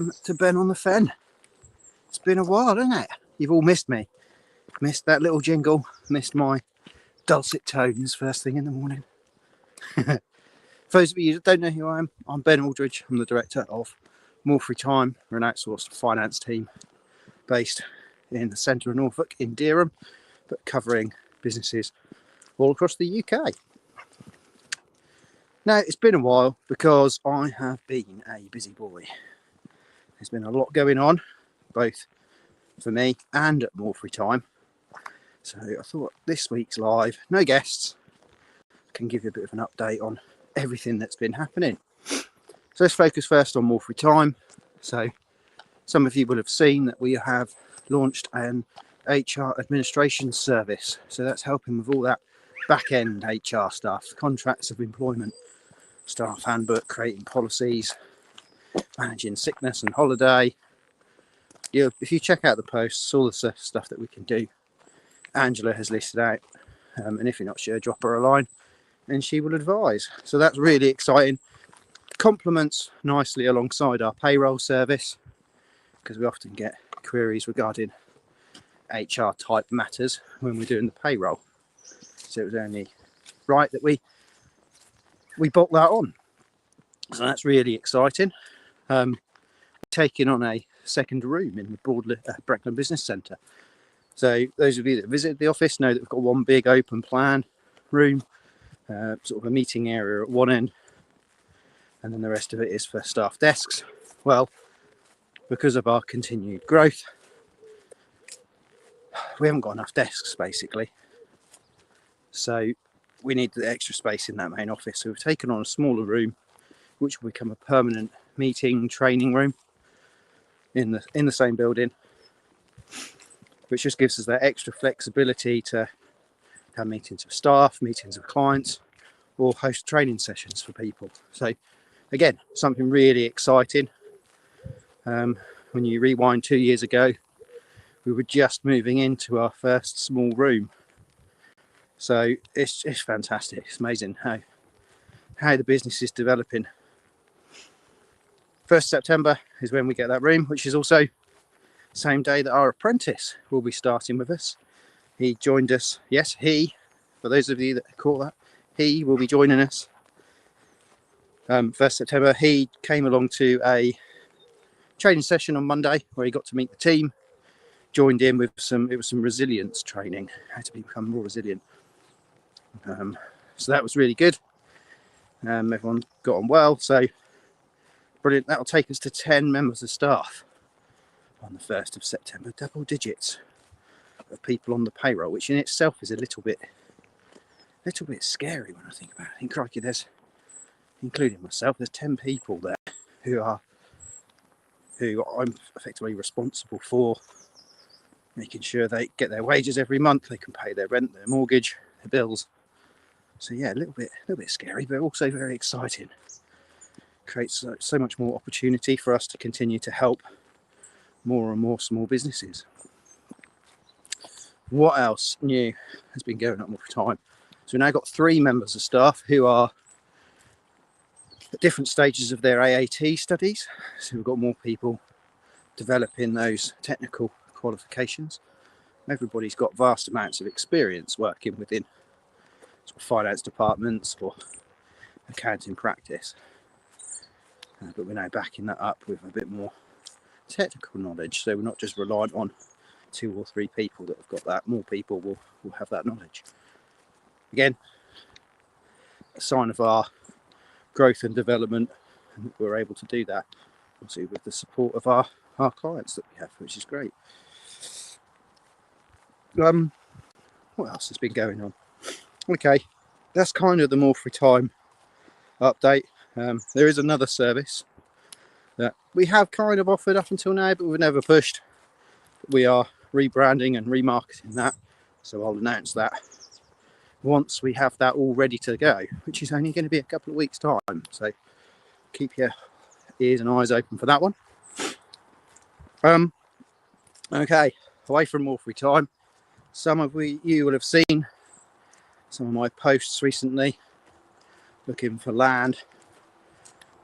to Ben on the Fen. It's been a while, isn't it? You've all missed me. Missed that little jingle. Missed my dulcet tones first thing in the morning. For those of you that don't know who I am, I'm Ben Aldridge. I'm the director of Morphry Thyme. We're an outsourced finance team based in the centre of Norfolk in Dereham, but covering businesses all across the UK. Now, it's been a while because I have been a busy boy. There's been a lot going on, both for me and at Morphry Thyme. So I thought this week's live, no guests, can give you a bit of an update on everything that's been happening. So let's focus first on Morphry Thyme. So some of you will have seen that we have launched an HR administration service. So that's helping with all that back-end HR stuff, contracts of employment, staff handbook, creating policies, managing sickness and holiday. If you check out the posts, all the stuff that we can do, Angela has listed out. And if you're not sure, drop her a line and she will advise. So that's really exciting. Complements nicely alongside our payroll service, because we often get queries regarding HR type matters when we're doing the payroll. So it was only right that we bolt that on. So that's really exciting. Taking on a second room in the Breckland Business Centre. So those of you that visited the office know that we've got one big open plan room, sort of a meeting area at one end, and then the rest of it is for staff desks. Well, because of our continued growth, we haven't got enough desks basically. So we need the extra space in that main office. So we've taken on a smaller room, which will become a permanent meeting training room in the same building, which just gives us that extra flexibility to have meetings with staff, meetings with clients, or host training sessions for people. So again, something really exciting. When you rewind 2 years ago, we were just moving into our first small room. So it's fantastic. It's amazing how the business is developing. 1st September is when we get that room, which is also same day that our apprentice will be starting with us. He joined us. Yes, for those of you that caught that, he will be joining us 1st September. He came along to a training session on Monday where he got to meet the team, joined in with some resilience training, how to become more resilient. So that was really good. Everyone got on well, so brilliant. That'll take us to 10 members of staff on the 1st of September, double digits of people on the payroll, which in itself is a little bit scary when I think about it. I think, crikey, there's, including myself, there's 10 people there who I'm effectively responsible for making sure they get their wages every month, they can pay their rent, their mortgage, their bills. So yeah, a little bit scary, but also very exciting. Creates so much more opportunity for us to continue to help more and more small businesses. What else new has been going on all the time? So we've now got 3 members of staff who are at different stages of their AAT studies. So we've got more people developing those technical qualifications. Everybody's got vast amounts of experience working within sort of finance departments or accounting practice. But we're now backing that up with a bit more technical knowledge. So we're not just reliant on 2 or 3 people that have got that. More people will have that knowledge. Again, a sign of our growth and development, and we're able to do that obviously with the support of our clients that we have, which is great. What else has been going on? Okay, that's kind of the Morphry Thyme update. There is another service that we have kind of offered up until now, but we've never pushed. We are rebranding and remarketing that, so I'll announce that once we have that all ready to go, which is only going to be a couple of weeks' time. So keep your ears and eyes open for that one. Okay, away from Morphry Thyme, some of you will have seen some of my posts recently looking for land.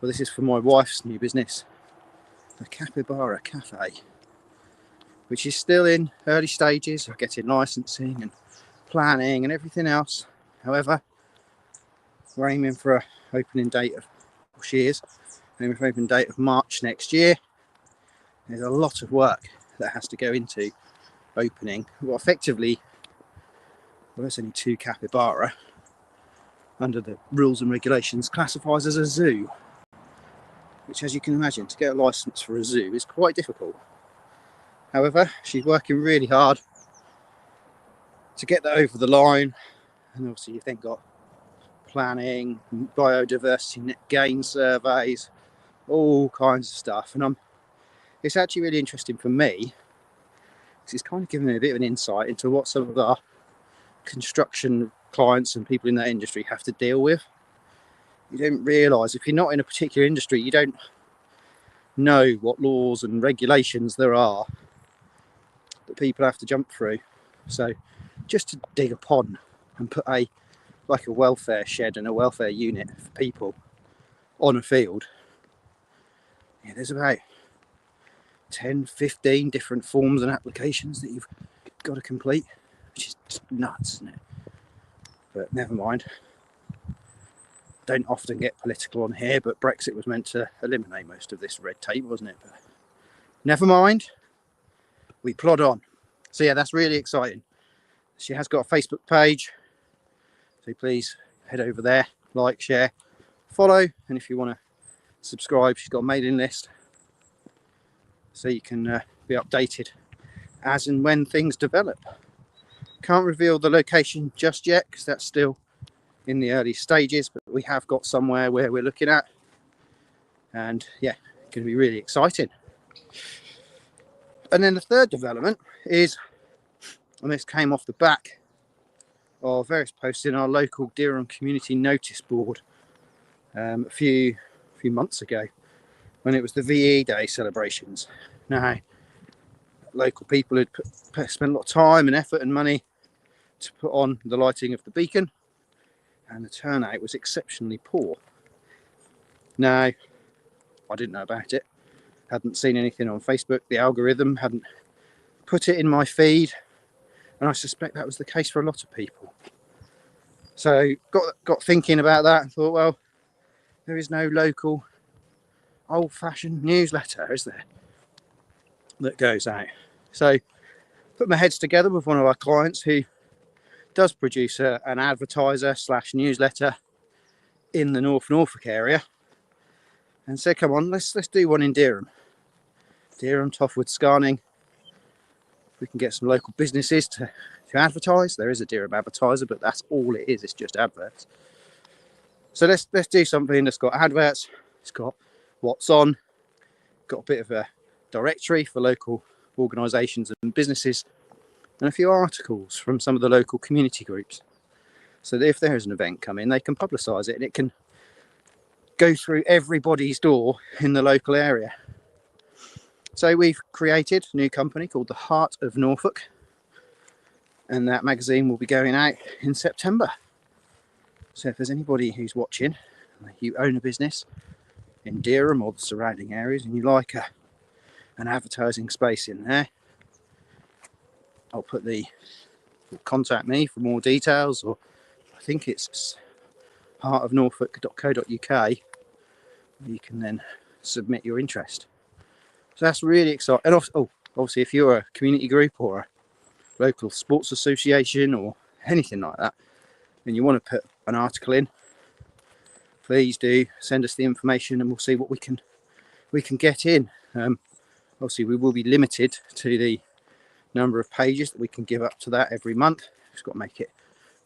Well, this is for my wife's new business, the Capybara Cafe, which is still in early stages of getting licensing and planning and everything else. However, we're aiming for an opening date of, well, she is aiming for an opening date of March next year. There's a lot of work that has to go into opening. Well, effectively, there's only 2 capybara under the rules and regulations classifies as a zoo, which, as you can imagine, to get a license for a zoo is quite difficult. However, she's working really hard to get that over the line, and obviously you've then got planning, biodiversity net gain surveys, all kinds of stuff. And it's actually really interesting for me because it's kind of giving me a bit of an insight into what some of our construction clients and people in that industry have to deal with. You don't realise, if you're not in a particular industry, you don't know what laws and regulations there are that people have to jump through. So just to dig a pond and put a welfare shed and a welfare unit for people on a field, yeah, there's about 10-15 different forms and applications that you've got to complete, which is just nuts, isn't it? But never mind. Don't often get political on here, but Brexit was meant to eliminate most of this red tape, wasn't it? But never mind, we plod on. So yeah, that's really exciting. She has got a Facebook page, so please head over there, like, share, follow, and if you want to subscribe, she's got a mailing list so you can be updated as and when things develop. Can't reveal the location just yet because that's still in the early stages, but we have got somewhere where we're looking at, and yeah, going to be really exciting. And then the third development is, and this came off the back of various posts in our local Dereham community notice board a few months ago when it was the VE Day celebrations. Now, local people had spent a lot of time and effort and money to put on the lighting of the beacon, and the turnout was exceptionally poor. Now, I didn't know about it, hadn't seen anything on Facebook, the algorithm hadn't put it in my feed, and I suspect that was the case for a lot of people. So got thinking about that and thought, well, there is no local old-fashioned newsletter, is there, that goes out? So put my heads together with one of our clients who does produce an advertiser / newsletter in the North Norfolk area, and said, come on, let's do one in Dereham, Toffwood, Scarning. We can get some local businesses to advertise. There is a Dereham advertiser, but that's all it is. It's just adverts. So let's do something that's got adverts. It's got what's on. Got a bit of a directory for local organisations and businesses, and a few articles from some of the local community groups. So that if there is an event coming, they can publicise it, and it can go through everybody's door in the local area. So we've created a new company called the Heart of Norfolk, and that magazine will be going out in September. So if there's anybody who's watching, you own a business in Dereham or the surrounding areas, and you like an advertising space in there, I'll contact me for more details, or I think it's heartofnorfolk.co.uk. You can then submit your interest. So that's really exciting. And obviously, if you're a community group or a local sports association or anything like that, and you want to put an article in, please do send us the information, and we'll see what we can get in. Obviously, we will be limited to the number of pages that we can give up to that every month. We've got to make it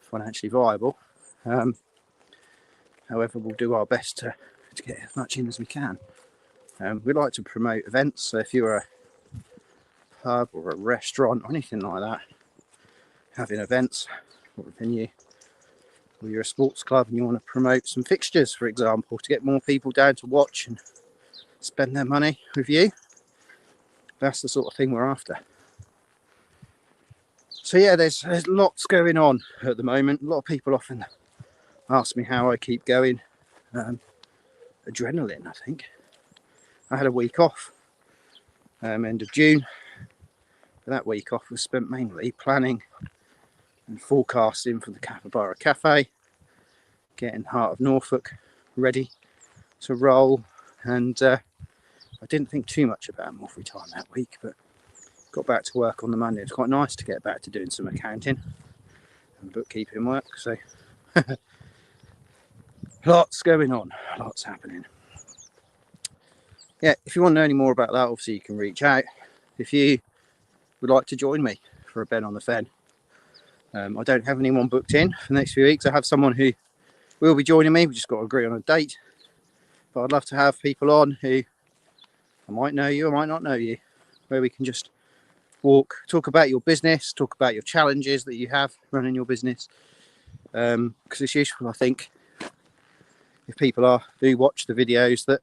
financially viable. However, we'll do our best to get as much in as we can. We like to promote events, so if you're a pub or a restaurant or anything like that, having events or a venue, or you're a sports club and you want to promote some fixtures, for example, to get more people down to watch and spend their money with you, that's the sort of thing we're after. So yeah, there's lots going on at the moment. A lot of people often ask me how I keep going. Adrenaline, I think. I had a week off end of June. But that week off was spent mainly planning and forecasting for the Capybara Cafe, getting Heart of Norfolk ready to roll, and I didn't think too much about Morphry Thyme that week, but got back to work on the Monday. It's quite nice to get back to doing some accounting and bookkeeping work, so lots going on, lots happening. Yeah, if you want to know any more about that, obviously you can reach out. If you would like to join me for a Ben on the Fen, I don't have anyone booked in for the next few weeks. I have someone who will be joining me. We just got to agree on a date. But I'd love to have people on who I might know you, I might not know you, where we can just talk about your business, talk about your challenges that you have running your business. Because it's useful, I think, if people do watch the videos, that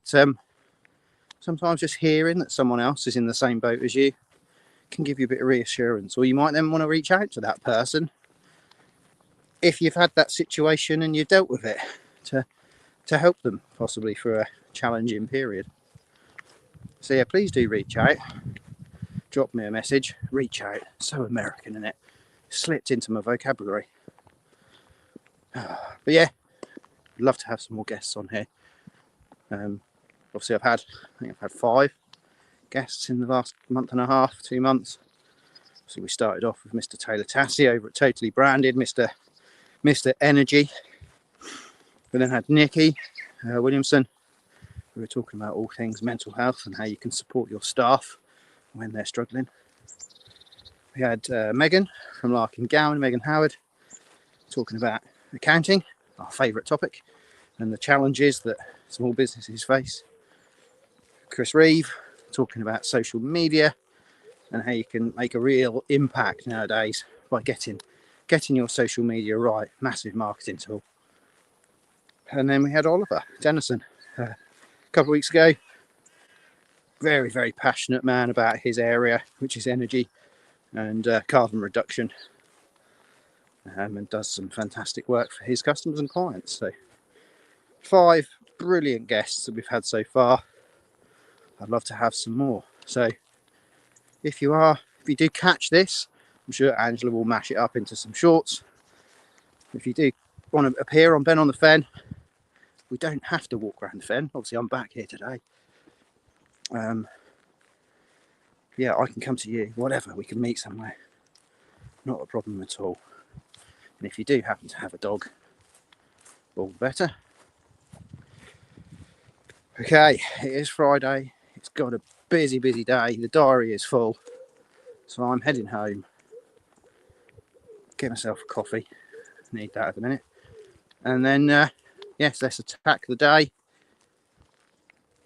sometimes just hearing that someone else is in the same boat as you can give you a bit of reassurance. Or you might then want to reach out to that person if you've had that situation and you've dealt with it, to help them possibly for a challenging period. So yeah, please do reach out, drop me a message. Reach out, so American, isn't it? Slipped into my vocabulary. But yeah, I'd love to have some more guests on here. Obviously I think I've had 5 guests in the last month and a half, 2 months. So we started off with Mr. Taylor Tassie over at Totally Branded, Mr. Energy. We then had Nikki Williamson. We were talking about all things mental health and how you can support your staff when they're struggling. We had Megan from Larkin Gowan, Megan Howard, talking about accounting, our favourite topic, and the challenges that small businesses face. Chris Reeve talking about social media and how you can make a real impact nowadays by getting your social media right. Massive marketing tool. And then we had Oliver Dennison a couple of weeks ago. Very, very passionate man about his area, which is energy and carbon reduction, and does some fantastic work for his customers and clients. So 5 brilliant guests that we've had so far. I'd love to have some more. So if you do catch this, I'm sure Angela will mash it up into some shorts. If you do want to appear on Ben on the Fen, we don't have to walk around the Fen. Obviously I'm back here today. Yeah, I can come to you, whatever, we can meet somewhere. Not a problem at all. And if you do happen to have a dog, all the better. Okay, it is Friday. It's got a busy day. The diary is full. So I'm heading home. Get myself a coffee. Need that at a minute. And then, yes, let's attack the day.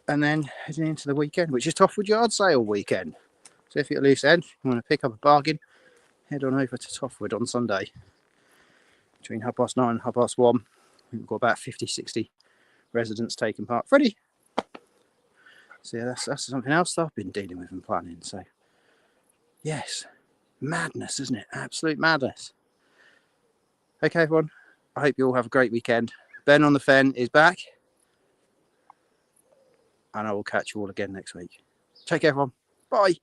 And then heading into the weekend, which is Toffwood Yard sale weekend. So if you're at loose end, you want to pick up a bargain, head on over to Toffwood on Sunday. Between 9:30 and 1:30. We've got about 50-60 residents taking part. Freddie! So yeah, that's something else that I've been dealing with and planning. So yes, madness, isn't it? Absolute madness. Okay, everyone. I hope you all have a great weekend. Ben on the Fen is back. And I will catch you all again next week. Take care, everyone. Bye.